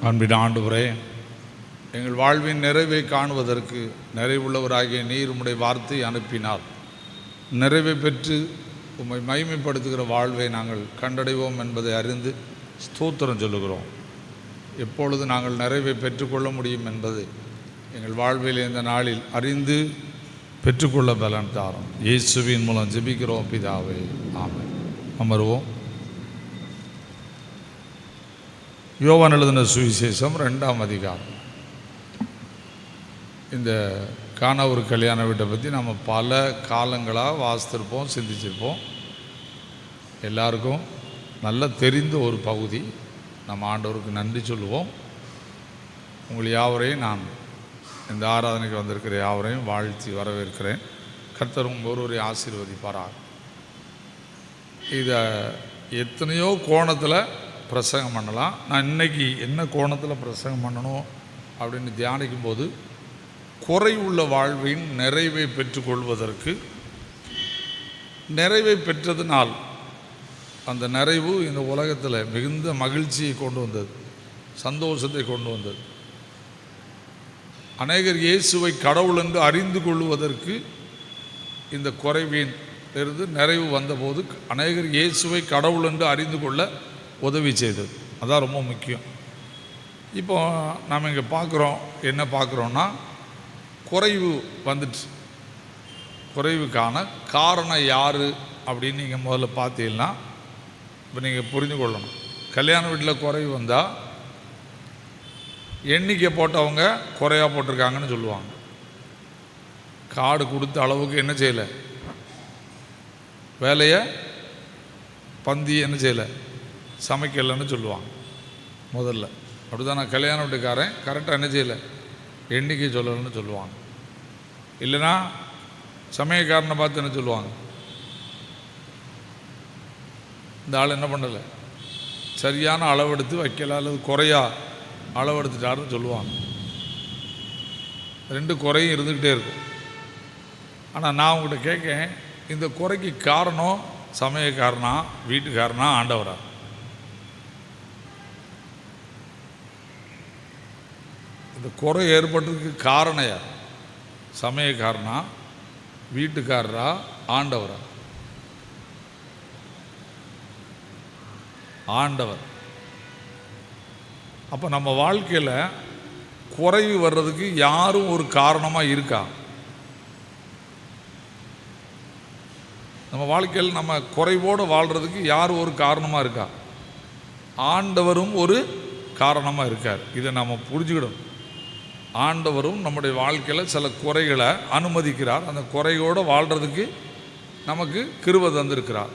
அன்பின் ஆண்டவரே, எங்கள் வாழ்வின் நிறைவை காணுவதற்கு நிறைவுள்ளவராகிய நீர் உம்முடைய வார்த்தை அனுப்பினார். நிறைவை பெற்று உம்மை மகிமைப்படுத்துகிற வாழ்வை நாங்கள் கண்டடைவோம் என்பதை அறிந்து ஸ்தோத்திரம் சொல்லுகிறோம். எப்பொழுது நாங்கள் நிறைவை பெற்றுக்கொள்ள முடியும் என்பதை எங்கள் வாழ்வில் இந்த நாளில் அறிந்து பெற்றுக்கொள்ள பலன் தாரும். இயேசுவின் மூலம் ஜெபிக்கிறோம் பிதாவே, ஆமென். அமருவோம். யோவான் எழுதின சுவிசேஷம் 2ஆம் அதிகாரம். இந்த கானா ஒரு கல்யாண வீட்டை பற்றி நம்ம பல காலங்களாக வாசித்திருப்போம், சிந்திச்சிருப்போம். எல்லாருக்கும் நல்ல தெரிந்த ஒரு பகுதி. நம்ம ஆண்டவருக்கு நன்றி சொல்லுவோம். உங்கள் யாவரையும் நான் இந்த ஆராதனைக்கு வந்திருக்கிற யாவரையும் வாழ்த்தி வரவேற்கிறேன். கர்த்தரும் ஒருவரை ஆசீர்வதிப்பாராக. இதை எத்தனையோ கோணத்தில் பிரசங்கம் பண்ணலாம். நான் இன்றைக்கி என்ன கோணத்தில் பிரசங்கம் பண்ணணும் அப்படின்னு தியானிக்கும் போது, குறைவுள்ள வாழ்வின் நிறைவை பெற்றுக்கொள்வதற்கு, நிறைவை பெற்றதினால் அந்த நிறைவு இந்த உலகத்தில் மிகுந்த மகிழ்ச்சியை கொண்டு வந்தது, சந்தோஷத்தை கொண்டு வந்தது. அநேகர் இயேசுவை கடவுள் என்று அறிந்து கொள்வதற்கு இந்த குறைவின் இருந்து நிறைவு வந்தபோது அநேகர் இயேசுவை கடவுள் என்று அறிந்து கொள்ள உதவி செய்தது. அதான் ரொம்ப முக்கியம். இப்போ நாம் இங்கே பார்க்குறோம், என்ன பார்க்குறோன்னா, குறைவு வந்துட்டு. குறைவுக்கான காரணம் யார் அப்படின்னு நீங்கள் முதல்ல பார்த்தீங்கன்னா, இப்போ நீங்கள் புரிந்து கொள்ளணும். கல்யாண வீட்டில் குறைவு வந்தால் எண்ணிக்கை போட்டவங்க குறையாக போட்டிருக்காங்கன்னு சொல்லுவாங்க. கார்டு கொடுத்த அளவுக்கு என்ன செய்யலை, வேலையை பந்தி என்ன செய்யலை, சமைக்கலைன்னு சொல்லுவாங்க முதல்ல. அப்படி தான் நான் கல்யாண வீட்டுக்காரன் கரெக்டாக என்ன செய்யலை, எண்ணிக்கை சொல்லலைன்னு சொல்லுவாங்க. இல்லைன்னா சமயக்காரனை பார்த்து என்ன சொல்லுவாங்க, இந்த ஆள் என்ன பண்ணலை, சரியான அளவெடுத்து வைக்கல, அல்லது குறையா அளவெடுத்துட்டாருன்னு சொல்லுவாங்க. 2 குறையும் இருந்துக்கிட்டே இருக்கும். ஆனால் நான் உங்கள்கிட்ட கேட்கேன், இந்த குறைக்கு காரணம் சமயக்காரனா, வீட்டுக்காரனா, ஆண்டவரா? இந்த குறை ஏற்பட்டதுக்கு காரணம் யார்? சமயக்காரனா, வீட்டுக்காரரா, ஆண்டவரா? ஆண்டவர். அப்போ நம்ம வாழ்க்கையில் குறைவு வர்றதுக்கு யாரும் ஒரு காரணமாக இருக்கா? நம்ம வாழ்க்கையில் நம்ம குறைவோடு வாழ்கிறதுக்கு யாரும் ஒரு காரணமாக இருக்கா? ஆண்டவரும் ஒரு காரணமாக இருக்கார். இதை நம்ம புரிஞ்சுக்கிடணும். ஆண்டவரும் நம்முடைய வாழ்க்கையில் சில குறைகளை அனுமதிக்கிறார். அந்த குறையோடு வாழ்கிறதுக்கு நமக்கு கிருபை தந்திருக்கிறார்.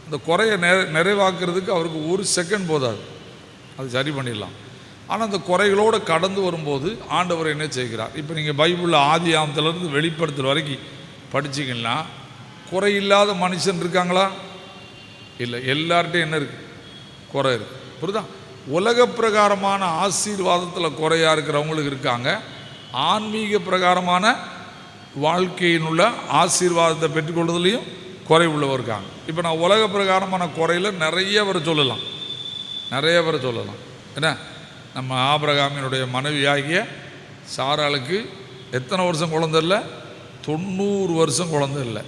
அந்த குறையை நிறைவாக்குறதுக்கு அவருக்கு 1 செகண்ட் போதாது, அது சரி பண்ணிடலாம். ஆனால் அந்த குறைகளோடு கடந்து வரும்போது ஆண்டவர் என்ன செய்கிறார்? இப்போ நீங்கள் பைபிளில் ஆதி ஆகமத்திலேருந்து வெளிப்படுத்தல் வரைக்கும் படிச்சிங்கன்னா, குறையில்லாத மனுஷன் இருக்காங்களா? இல்லை. எல்லார்ட்டையும் என்ன இருக்குது? குறை இருக்குது. புரியுதா? உலக பிரகாரமான ஆசீர்வாதத்தில் குறையாக இருக்கிறவங்களுக்கு இருக்காங்க. ஆன்மீக பிரகாரமான வாழ்க்கையினுள்ள ஆசீர்வாதத்தை பெற்றுக்கொள்வதிலையும் குறை உள்ளவர் இருக்காங்க. இப்போ நான் உலக பிரகாரமான குறையில் நிறைய பேரை சொல்லலாம். என்ன, நம்ம ஆபிரகாமினுடைய மனைவியாகிய சாராளுக்கு எத்தனை வருஷம் குழந்தை இல்லை? 90 வருஷம் குழந்தை இல்லை.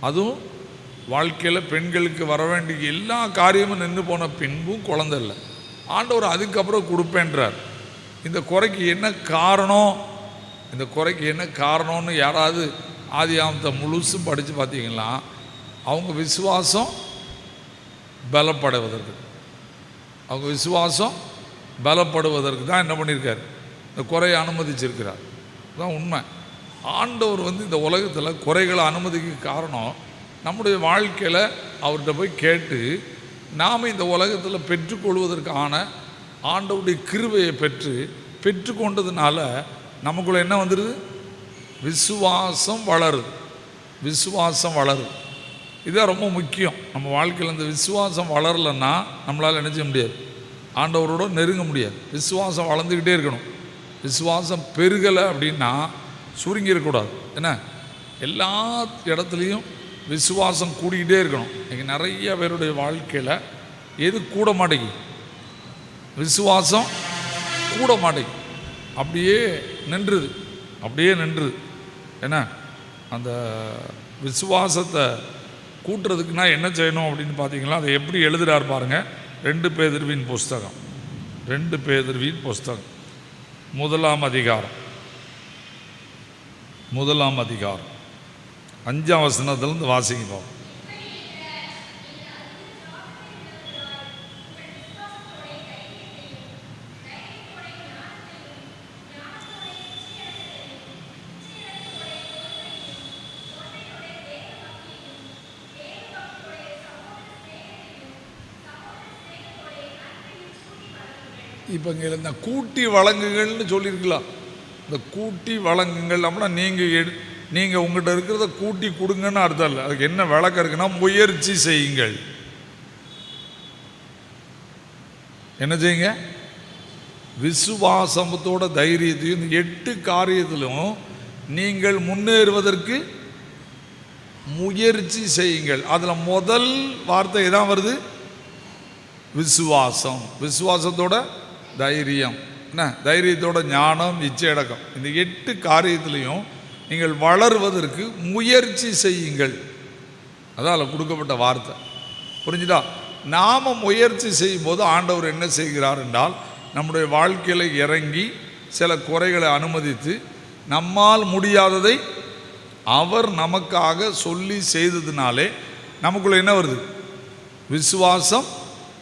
அதுவும் வாழ்க்கையில் பெண்களுக்கு வர வேண்டிய எல்லா காரியமும் நின்று போன பின்பும் குழந்தை இல்லை. ஆண்டவர் அதுக்கப்புறம் கொடுப்பேன்றார். இந்த குறைக்கு என்ன காரணம்? இந்த குறைக்கு என்ன காரணம்னு யாராவது ஆதி ஆகமத்தை முழுசும் படித்து பார்த்தீங்கன்னா, அவங்க விசுவாசம் பலப்படுவதற்கு, தான் என்ன பண்ணியிருக்கார்? இந்த குறையை அனுமதிச்சிருக்கிறார். அதுதான் உண்மை. ஆண்டவர் இந்த உலகத்தில் குறைகளை அனுமதிக்க காரணம், நம்முடைய வாழ்க்கையில் அவர்கிட்ட போய் கேட்டு நாம் இந்த உலகத்தில் பெற்றுக்கொள்வதற்கான ஆண்டவருடைய கிருபையை பெற்றுக்கொண்டதுனால நமக்குள்ளே என்ன வந்துடுது? விசுவாசம் வளருது. இதுதான் ரொம்ப முக்கியம். நம்ம வாழ்க்கையில் இந்த விசுவாசம் வளரலைன்னா நம்மளால் என்ன செய்ய முடியாது? ஆண்டவரோட நெருங்க முடியாது. விசுவாசம் வளர்ந்துக்கிட்டே இருக்கணும். விசுவாசம் பெருகலை அப்படின்னா சுருங்கிடக்கூடாது. என்ன, எல்லா இடத்துலையும் விசுவாசம் கூடிக்கிட்டே இருக்கணும். இன்றைக்கி நிறைய பேருடைய வாழ்க்கையில் எது கூட மாட்டேங்குது? விசுவாசம் கூட மாட்டேங்குது, அப்படியே நின்றுது, அப்படியே நின்றுது. என்ன அந்த விசுவாசத்தை கூட்டுறதுக்குன்னா என்ன செய்யணும் அப்படின்னு பார்த்தீங்களா? அதை எப்படி எழுதுகிறார் பாருங்கள். 2 பேதுருவின் புஸ்தகம், 2 பேதுருவின் புஸ்தகம் 1ஆம் அதிகாரம் 5ஆம் வசனத்திலிருந்து வாசிப்போம். இப்போ இங்கே இந்த கூட்டி வழங்குகள்னு சொல்லியிருக்கலாம். இந்த கூட்டி வழங்குங்கள் அப்படின்னா நீங்கள் உங்கள்கிட்ட இருக்கிறத கூட்டி கொடுங்கன்னு அர்த்தம் இல்லை. அதுக்கு என்ன விளக்கம் இருக்குன்னா, முயற்சி செய்யுங்கள். என்ன செய்யுங்க? விசுவாசத்தோட தைரியத்தையும் இந்த 8 காரியத்திலும் நீங்கள் முன்னேறுவதற்கு முயற்சி செய்யுங்கள். அதில் முதல் வார்த்தை தான் வருது, விசுவாசம். விசுவாசத்தோட தைரியம், என்ன தைரியத்தோட ஞானம், இச்சையடக்கம். இந்த 8 காரியத்திலையும் நீங்கள் வளருவதற்கு முயற்சி செய்யுங்கள். அதான் கொடுக்கப்பட்ட வார்த்தை. புரிஞ்சுதா? நாம் முயற்சி செய்யும் போது ஆண்டவர் என்ன செய்கிறார் என்றால், நம்முடைய வாழ்க்கையில் இறங்கி சில குறைகளை அனுமதித்து நம்மால் முடியாததை அவர் நமக்காக சொல்லி செய்ததுனாலே நமக்குள்ள என்ன வருது? விசுவாசம்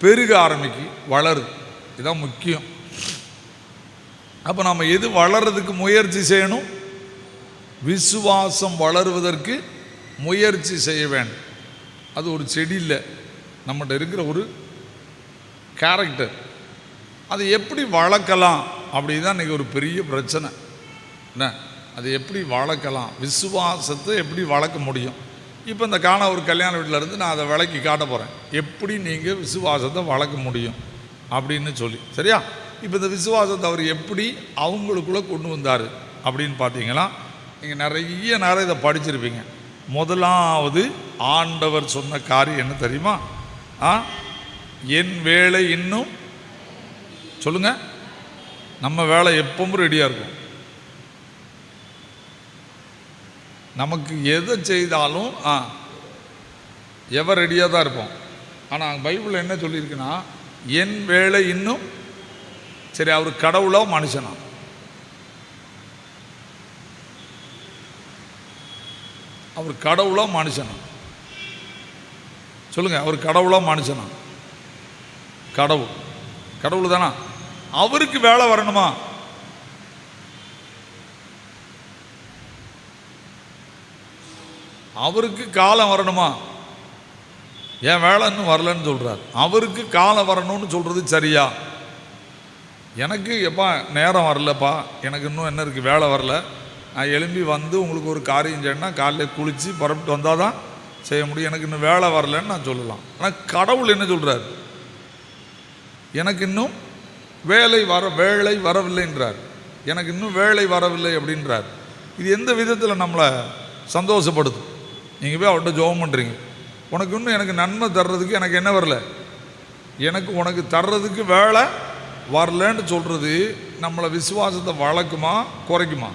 பெருக ஆரம்பிக்கு, வளருது. இதுதான் முக்கியம். அப்போ நம்ம எது வளர்றதுக்கு முயற்சி செய்யணும்? விசுவாசம் வளருவதற்கு முயற்சி செய்ய வேண்டும். அது ஒரு செடி இல்லை, நம்மகிட்ட இருக்கிற ஒரு கேரக்டர். அதை எப்படி வளர்க்கலாம் அப்படின்னு தான் இன்றைக்கி ஒரு பெரிய பிரச்சனை. என்ன, அதை எப்படி வளர்க்கலாம்? விசுவாசத்தை எப்படி வளர்க்க முடியும்? இப்போ இந்த ஒரு கல்யாண வீட்டில் இருந்து நான் அதை விளக்கி காட்ட போகிறேன், எப்படி நீங்கள் விசுவாசத்தை வளர்க்க முடியும் அப்படின்னு சொல்லி. சரியா? இப்போ இந்த விசுவாசத்தை அவர் எப்படி அவங்களுக்குள்ளே கொண்டு வந்தார் அப்படின்னு பார்த்தீங்கன்னா, நீங்கள் நிறைய நேரம் இதை படிச்சிருப்பீங்க. முதலாவது ஆண்டவர் சொன்ன காரியம் என்ன தெரியுமா? என் வேலை இன்னும், சொல்லுங்க, நம்ம வேலை எப்பவும் ரெடியாக இருக்கும். நமக்கு எதை செய்தாலும் எவர் ரெடியாக தான் இருப்போம். ஆனால் பைபிளில் என்ன சொல்லியிருக்குன்னா, என் வேலை இன்னும். சரி, அவர் கடவுளோ மனுஷனா? அவர் கடவுளோ மனுஷனா? சொல்லுங்க, அவர் கடவுளோ மனுஷனா? கடவுள். கடவுள் தானா? அவருக்கு வேலை வரணுமா? அவருக்கு காலம் வரணுமா? என் வேலை இன்னும் வரலன்னு சொல்கிறார். அவருக்கு காலம் வரணும்னு சொல்கிறது சரியா? எனக்கு எப்பா நேரம் வரலப்பா, எனக்கு இன்னும் என்ன இருக்குது, வேலை வரல, நான் எழும்பி வந்து உங்களுக்கு ஒரு காரியம் செய்யணும்னா காலையில் குளித்து புறப்பட்டு வந்தால் தான் செய்ய முடியும், எனக்கு இன்னும் வேலை வரலன்னு நான் சொல்லலாம். ஆனால் கடவுள் என்ன சொல்கிறார்? எனக்கு இன்னும் வேலை வரவில்லைன்றார். எனக்கு இன்னும் வேலை வரவில்லை அப்படின்றார். இது எந்த விதத்தில் நம்மளை சந்தோஷப்படுது? நீங்கள் போய் அவர்கிட்ட ஜெபம் பண்ணுறீங்க, உனக்கு இன்னும் எனக்கு நன்மை தர்றதுக்கு எனக்கு என்ன வரல, உனக்கு தர்றதுக்கு வேலை வரலன்னு சொல்கிறது நம்மளை விசுவாசத்தை வளர்க்குமா குறைக்குமா?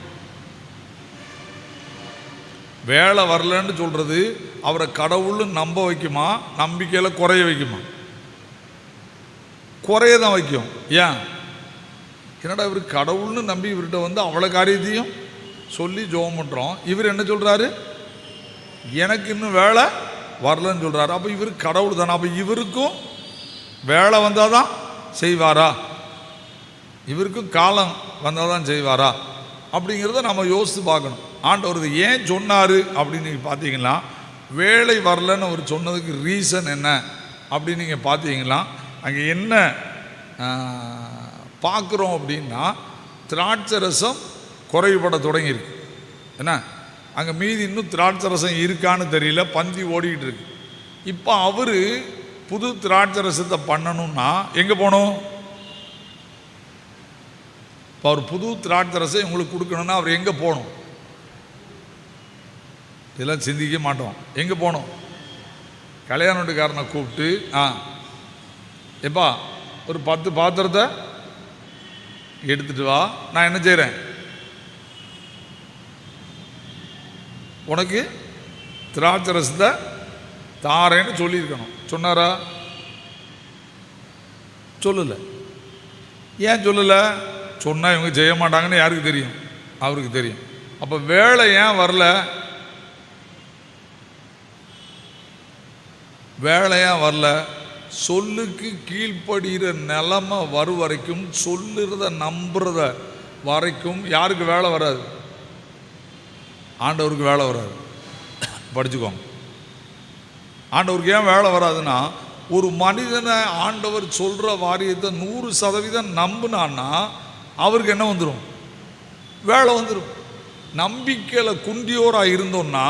வேலை வரலன்னு சொல்கிறது அவரை கடவுள்னு நம்ப வைக்குமா, நம்பிக்கையில் குறைய வைக்குமா? குறைய தான் வைக்கும். ஏன்? என்னடா இவர் கடவுள்னு நம்பி இவர்கிட்ட வந்து அவ்வளோ காரியத்தையும் சொல்லி ஜெபம் பண்ணுறோம், இவர் என்ன சொல்கிறாரு? எனக்கு இன்னும் வேலை வரலன்னு சொல்கிறாரு. அப்போ இவர் கடவுள் தானே? அப்போ இவருக்கும் வேலை வந்தால் தான் செய்வாரா? இவருக்கும் காலம் வந்தால் தான் செய்வாரா? அப்படிங்கிறத நம்ம யோசித்து பார்க்கணும். ஆண்டவர் இது ஏன் சொன்னார் அப்படின்னு நீங்கள் பார்த்தீங்கன்னா, வேலை வரலன்னு அவர் சொன்னதுக்கு ரீசன் என்ன அப்படின்னு நீங்கள் பார்த்தீங்கன்னா, அங்கே என்ன பார்க்குறோம் அப்படின்னா, திராட்சை ரசம் குறைபட தொடங்கியிருக்கு. என்ன, அங்கே மீதி இன்னும் திராட்சை ரசம் இருக்கான்னு தெரியல, பந்தி ஓடிக்கிட்டு இருக்கு. இப்போ அவர் புது திராட்சை ரசத்தை பண்ணணும்னா எங்கே போகணும்? இப்போ அவர் புது திராட்சை ரசம் உங்களுக்கு கொடுக்கணும்னா அவர் எங்கே போகணும்? இதெல்லாம் சிந்திக்க மாட்டோம். எங்கே போகணும்? கல்யாண வீட்டுக்காரனை கூப்பிட்டு எப்பா ஒரு 10 பாத்திரத்தை எடுத்துட்டு வா, நான் என்ன செய்கிறேன், உனக்கு திராட்சை ரசத்தை தாரேன்னு சொல்லியிருக்கணும். சொன்னாரா? சொல்லலை. ஏன் சொல்லலை? சொன்னால் இவங்க செய்ய மாட்டாங்கன்னு யாருக்கு தெரியும்? அவருக்கு தெரியும். அப்போ வேலை ஏன் வரல? வேலையா வரல? சொல்லுக்கு கீழ்ப்படுகிற நிலைமை வரும் வரைக்கும், சொல்லுறத நம்புறத வரைக்கும் யாருக்கு வேலை வராது? ஆண்டவருக்கு வேலை வராது. படிச்சுக்கோங்க. ஆண்டவருக்கு ஏன் வேலை வராதுன்னா, ஒரு மனிதனை ஆண்டவர் சொல்கிற வாரியத்தை 100% நம்பினான்னா அவருக்கு என்ன வந்துடும்? வேலை வந்துடும். நம்பிக்கையில் குண்டியோராக இருந்தோம்னா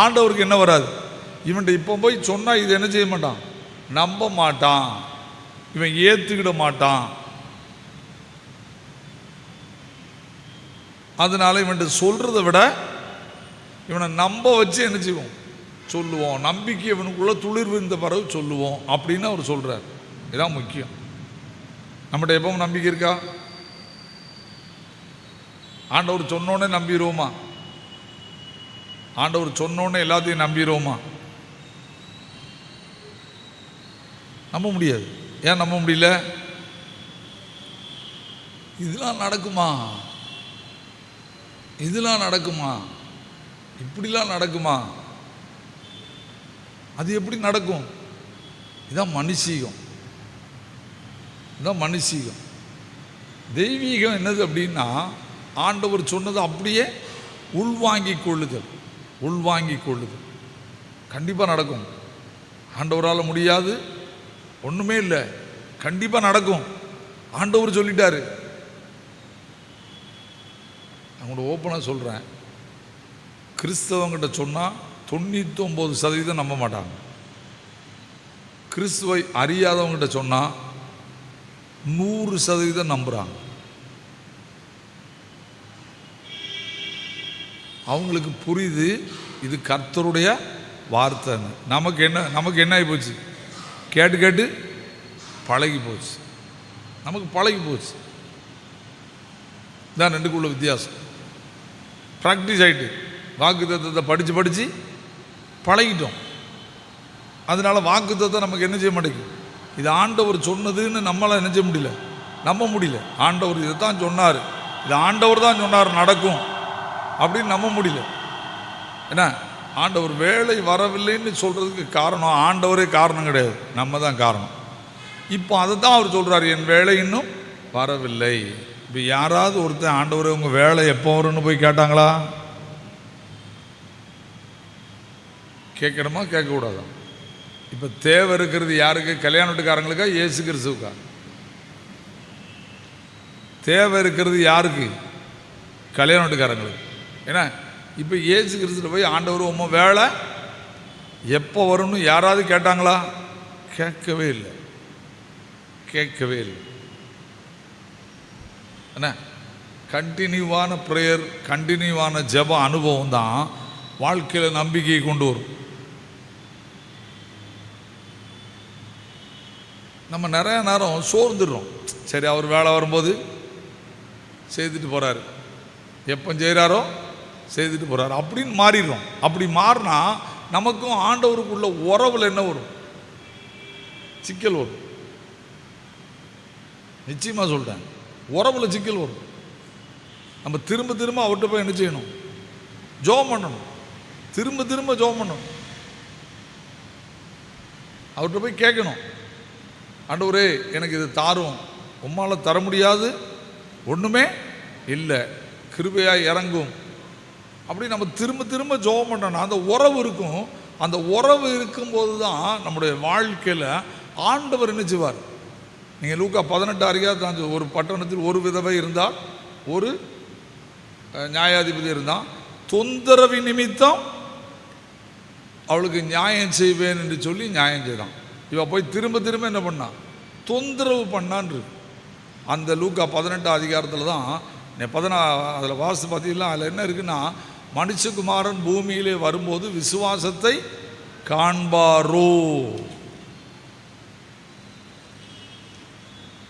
ஆண்டவருக்கு என்ன வராது? இவன்கிட்ட இப்போ போய் சொன்னால் இது என்ன செய்ய மாட்டான்? நம்ப மாட்டான், இவன் ஏற்றுக்கிட மாட்டான். அதனால இவன்கிட்ட சொல்கிறத விட இவனை நம்ப வச்சு என்ன செய்வோம்? சொல்லுவோம். நம்பிக்கை இவனுக்குள்ள துளிர்வு இந்த பிறகு சொல்லுவோம் அப்படின்னு அவர் சொல்கிறார். இதுதான் முக்கியம். நம்மகிட்ட எப்பவும் நம்பிக்கை இருக்கா? ஆண்டவர் சொன்னோன்னே நம்பிடுவோமா? ஆண்டவர் சொன்னோன்னே எல்லாத்தையும் நம்பிடுவோமா? நம்ப முடியாது. ஏன் நம்ப முடியல? இதெல்லாம் நடக்குமா? இதெல்லாம் நடக்குமா? இப்படிலாம் நடக்குமா? அது எப்படி நடக்கும்? இதான் மனுஷீகம். இதான் மனுஷீகம். தெய்வீகம் என்னது அப்படின்னா, ஆண்டவர் சொன்னது அப்படியே உள்வாங்கி கொள்ளுதல். உள்வாங்கி கொள்ளுதல் கண்டிப்பாக நடக்கும். ஆண்டவரால் முடியாது ஒன்றுமே இல்லை, கண்டிப்பாக நடக்கும். ஆண்டவர் சொல்லிட்டாரு. அவங்களோட ஓப்பனாக சொல்கிறேன், கிறிஸ்தவங்கிட்ட சொன்னால் 99% நம்ப மாட்டாங்க. கிறிஸ்துவை அறியாதவங்கிட்ட சொன்னால் 100% நம்புகிறாங்க. அவங்களுக்கு புரியுது இது கர்த்தருடைய வார்த்தைன்னு. நமக்கு என்ன ஆகி போச்சு? கேட்டு கேட்டு பழகி போச்சு. நமக்கு பழகி போச்சு. இதான் ரெண்டுக்குள்ள வித்தியாசம். ப்ராக்டிஸ் ஆகிட்டு வாக்குத்தத்தத்தை படித்து படித்து பழகிட்டோம். அதனால வாக்குத்தத்தை நமக்கு என்ன செய்ய மாட்டேங்குது? இது ஆண்டவர் சொன்னதுன்னு நம்மளால் என்ன செய்ய முடியல, நம்ப முடியல. ஆண்டவர் இதை தான் சொன்னார், இது ஆண்டவர் தான் சொன்னார் நடக்கும் அப்படின்னு நம்ப முடியல. என்ன, ஆண்டவர் வேலை வரவில்லைன்னு சொல்கிறதுக்கு காரணம் ஆண்டவரே காரணம் கிடையாது, நம்ம தான் காரணம். இப்போ அதை தான் அவர் சொல்கிறார், என் வேலை இன்னும் வரவில்லை. இப்போ யாராவது ஒருத்தர் ஆண்டவர் உங்கள் வேலை எப்போ வரும்னு போய் கேட்டாங்களா? கேட்கணுமா கேட்கக்கூடாதா? இப்போ தேவை இருக்கிறது யாருக்கு? கல்யாண வீட்டுக்காரங்களுக்கா இயேசு கிறிஸ்துவுக்கா? தேவை இருக்கிறது யாருக்கு? கல்யாண வீட்டுக்காரங்களுக்கு. ஏன்னா இப்போ இயேசு கிறிஸ்துவில் போய் ஆண்டவர் உம்மை வேலை எப்போ வரும்னு யாராவது கேட்டாங்களா? கேட்கவே இல்லை, கேட்கவே இல்லை. என்ன, கண்டினியூவான ப்ரேயர், கண்டினியூவான ஜெப அனுபவம் தான் வாழ்க்கையில் நம்பிக்கையை கொண்டு வரும். நம்ம நிறைய நேரம் சோர்ந்துடுறோம். சரி, அவர் வேலை வரும்போது செய்துட்டு போகிறாரு, எப்போ செய்கிறாரோ செய்துட்டு போகிறாரு அப்படின்னு மாறிடுறோம். அப்படி மாறினா நமக்கும் ஆண்டவருக்குள்ள உறவில் என்ன வரும்? சிக்கல் வரும். நிச்சயமாக சொல்லிட்டேன், உறவில் சிக்கல் வரும். நம்ம திரும்ப திரும்ப அவர்கிட்ட போய் என்ன செய்யணும்? ஜெபம் பண்ணணும். திரும்ப திரும்ப ஜெபம் பண்ணணும். அவர்கிட்ட போய் கேட்கணும், ஆண்டவரே எனக்கு இது தாரும், உம்மால் தர முடியாது ஒன்றுமே இல்லை, கிருபையாக இறங்கும் அப்படி நம்ம திரும்ப திரும்ப ஜெபம் பண்ணணும். அந்த உறவு இருக்கும். அந்த உறவு இருக்கும்போது தான் நம்முடைய வாழ்க்கையில் ஆண்டவர் என்ன செய்வார்? நீங்கள் லூக்கா 18 ஒரு பட்டணத்தில் ஒரு விதவை இருந்தால், ஒரு நியாயாதிபதி இருந்தால், தொந்தரவு நிமித்தம் அவளுக்கு நியாயம் செய்வேன் என்று சொல்லி நியாயம் செய்தான். இவ போய் திரும்ப திரும்ப என்ன பண்ணான்? தொந்தரவு பண்ணான். அந்த லூக்கா 18 தான் அதில் வாசித்து பார்த்தீங்கன்னா அதில் என்ன இருக்குன்னா, மனுஷகுமாரன் பூமியிலே வரும்போது விசுவாசத்தை காண்பாரோ.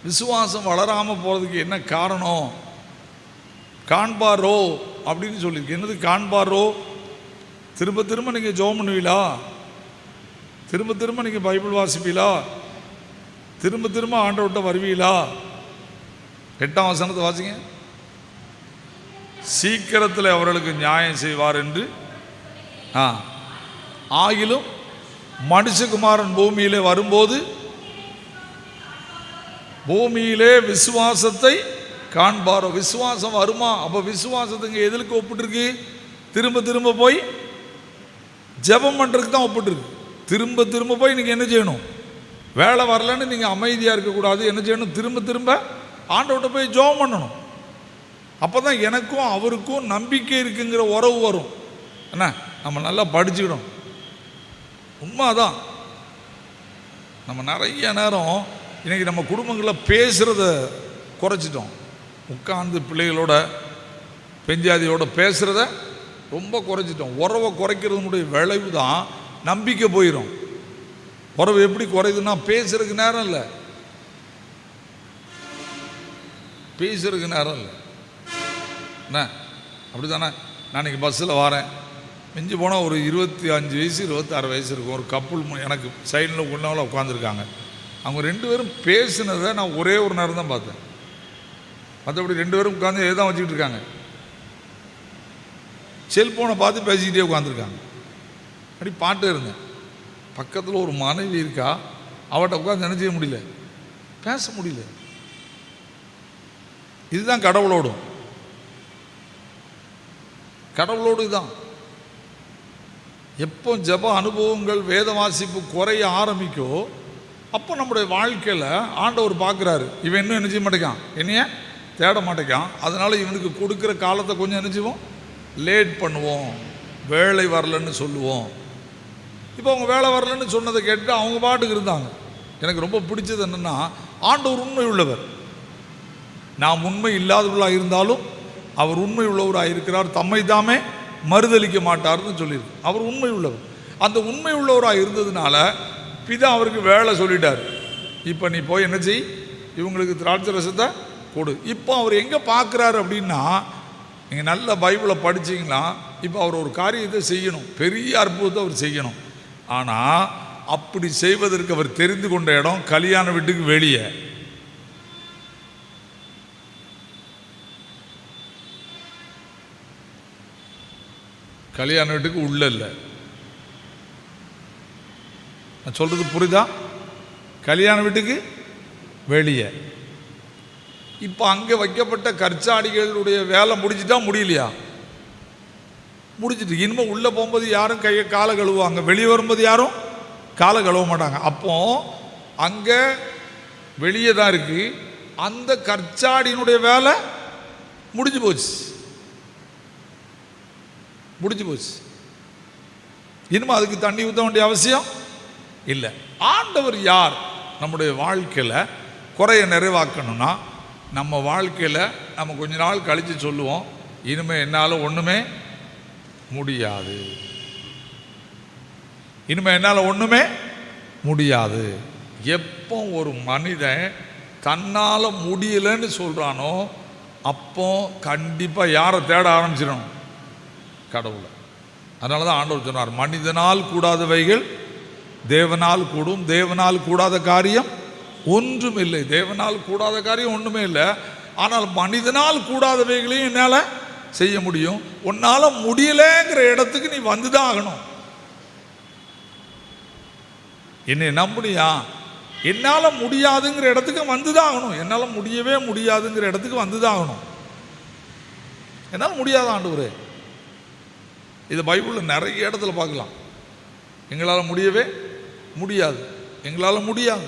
விசுவாசம் வளராமல் போகிறதுக்கு என்ன காரணம்? காண்பாரோ அப்படின்னு சொல்லியிருக்கு. என்னது காண்பாரோ? திரும்ப திரும்ப நீங்கள் ஜெபம் பண்ணுவீங்களா? திரும்ப திரும்ப நீங்கள் பைபிள் வாசிப்பீங்களா? திரும்ப திரும்ப ஆண்டவர்கிட்ட வருவீங்களா? 8ஆம் வசனத்தை வாசிங்க. சீக்கிரத்தில் அவர்களுக்கு நியாயம் செய்வார் என்று ஆகிலும் மனுஷகுமாரன் பூமியிலே வரும்போது பூமியிலே விசுவாசத்தை காண்பாரோ. விசுவாசம் வருமா? அப்போ விசுவாசத்துக்கு எதுக்கு ஒப்பிட்டுருக்கு? திரும்ப திரும்ப போய் ஜெபம் பண்ணுறதுக்கு தான் ஒப்பிட்டுருக்கு. திரும்ப திரும்ப போய் நீங்கள் என்ன செய்யணும்? வேலை வரலன்னு நீங்கள் அமைதியாக இருக்கக்கூடாது. என்ன செய்யணும்? திரும்ப திரும்ப ஆண்டவர்கிட்ட போய் ஜெபம் பண்ணணும். அப்போ தான் எனக்கும் அவருக்கும் நம்பிக்கை இருக்குங்கிற உறவு வரும். என்ன, நம்ம நல்லா படிச்சுக்கணும். உண்மை தான். நம்ம நிறைய நேரம் இன்றைக்கி நம்ம குடும்பங்களில் பேசுகிறத குறைச்சிட்டோம். உட்கார்ந்து பிள்ளைகளோட பெஞ்சாதியோட பேசுகிறத ரொம்ப குறைச்சிட்டோம். உறவை குறைக்கிறதுனுடைய விளைவு தான் நம்பிக்கை போயிடும். உறவு எப்படி குறையுதுன்னா, பேசுறதுக்கு நேரம் இல்லை. பேசுறதுக்கு நேரம் இல்லை. என்ன அப்படி தானே? நான் இன்றைக்கி பஸ்ஸில் வரேன். மிஞ்சி போனால் ஒரு 25 வயசு 26 வயசு இருக்கும். ஒரு கப்புள் எனக்கு சைடில் ஒன்றாவில் உட்காந்துருக்காங்க. அவங்க 2 பேரும் பேசுனதை நான் ஒரே ஒரு நேரம் தான் பார்த்தேன். மற்றபடி 2 பேரும் உட்காந்து எதான் வச்சுக்கிட்டு இருக்காங்க. செல்ஃபோனை பார்த்து பேசிக்கிட்டே உட்காந்துருக்காங்க. அப்படி பாட்டு இருந்தேன். பக்கத்தில் ஒரு மனைவி இருக்கா. அவட்ட உட்காந்து என்ன செய்ய முடியல, பேச முடியல. இதுதான் கடவுளோடும். கடவுளோடு தான். எப்போ ஜெப அனுபவங்கள் வேத வாசிப்பு குறைய ஆரம்பிக்கோ அப்போ நம்முடைய வாழ்க்கையில் ஆண்டவர் பார்க்குறாரு, இவன் இன்னும் என்ன செய்ய மாட்டேக்கான், என்னைய தேட மாட்டேக்கான். அதனால் இவனுக்கு கொடுக்குற காலத்தை கொஞ்சம் என்ன செய்வோம், லேட் பண்ணுவோம், வேலை வரலன்னு சொல்லுவோம். இப்போ அவங்க வேலை வரலன்னு சொன்னதை கேட்டு அவங்க பாட்டுக்கு இருந்தாங்க. எனக்கு ரொம்ப பிடிச்சது என்னென்னா, ஆண்டவர் உண்மை உள்ளவர். நாம் உண்மை இல்லாதவர்களாக இருந்தாலும் அவர் உண்மை உள்ளவராக இருக்கிறார். தம்மை தாமே மறுதளிக்க மாட்டார்னு சொல்லியிருக்கு. அவர் உண்மை உள்ளவர். அந்த உண்மை உள்ளவராக இருந்ததுனால பிதா அவருக்கு வேலை சொல்லிட்டார். இப்போ நீ போய் என்ன செய், இவங்களுக்கு திராட்சை ரசத்தை கொடு. இப்போ அவர் எங்கே பார்க்குறாரு அப்படின்னா, நீங்கள் நல்ல பைபிளை படிச்சிங்களா, இப்போ அவர் ஒரு காரியத்தை செய்யணும், பெரிய அற்புதத்தை அவர் செய்யணும். ஆனால் அப்படி செய்வதற்கு அவர் தெரிந்து கொண்ட இடம் கல்யாண வீட்டுக்கு வெளியே. கல்யாண வீட்டுக்கு உள்ள இல்லை. நான் சொல்றது புரியுதா? கல்யாண வீட்டுக்கு வெளியே. இப்போ அங்கே வைக்கப்பட்ட கற்சாடிகளுடைய வேலை முடிச்சுட்டா முடியலையா? முடிச்சுட்டு இனிமேல் உள்ளே போகும்போது யாரும் கையை காலை கழுவுவாங்க, வெளியே வரும்போது யாரும் காலை கழுவ மாட்டாங்க. அப்போ அங்கே வெளியே தான் இருக்கு. அந்த கற்சாடியினுடைய வேலை முடிஞ்சு போச்சு, முடிஞ்சு போச்சு. இனிமே அதுக்கு தண்ணி ஊற்ற வேண்டிய அவசியம் இல்லை. ஆண்டவர் யார்? நம்முடைய வாழ்க்கையில் குறைய நிறைவாக்கணும்னா நம்ம வாழ்க்கையில் நம்ம கொஞ்ச நாள் கழித்து சொல்லுவோம், இனிமேல் என்னால் ஒன்றுமே முடியாது, இனிமேல் என்னால் ஒன்றுமே முடியாது. எப்போ ஒரு மனிதன் தன்னால் முடியலைன்னு சொல்கிறானோ அப்போ கண்டிப்பாக யாரை தேட ஆரம்பிச்சிடணும், கடவுளை. அதனால தான் ஆண்டவர் சொன்னார், மனிதனால் கூடாதவைகள் தேவனால் கூடும், தேவனால் கூடாத காரியம் ஒன்றும் இல்லை. தேவனால் கூடாத காரியம் ஒன்றுமே இல்லை. ஆனால் மனிதனால் கூடாதவைகளையும் என்னால் செய்ய முடியும். உன்னால் முடியலைங்கிற இடத்துக்கு நீ வந்து தான் ஆகணும். என்னை நம்புனியா? என்னால் முடியாதுங்கிற இடத்துக்கு வந்து தான் ஆகணும். என்னால் முடியவே முடியாதுங்கிற இடத்துக்கு வந்து தான் ஆகணும். என்னால் முடியாத ஆண்டவரே. இது பைபிளில் நிறைய இடத்துல பார்க்கலாம். எங்களால் முடியவே முடியாது, எங்களால் முடியாது.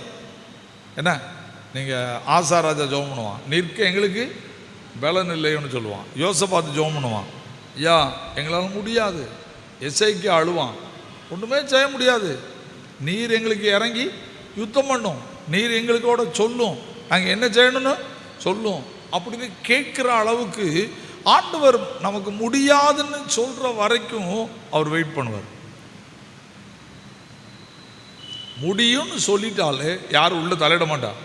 என்ன, நீங்கள் ஆசாராஜா ஜெபம் பண்ணுவான், நிற்க எங்களுக்கு பலன் இல்லைன்னு சொல்லுவான். யோசபாத்து ஜெபம் பண்ணுவான், ஐயா எங்களால் முடியாது. எஸ்ஐக்கு அழுவான், ஒன்றுமே செய்ய முடியாது, நீர் எங்களுக்கு இறங்கி யுத்தம் பண்ணும், நீர் எங்களுக்கோட சொல்லும், நாங்கள் என்ன செய்யணும்னு சொல்லும் அப்படின்னு கேட்குற அளவுக்கு ஆண்டவர் நமக்கு முடியாதுன்னு சொல்கிற வரைக்கும் அவர் வெயிட் பண்ணுவார். முடியும்னு சொல்லிட்டாலே யாரும் உள்ள தலையிட மாட்டார்.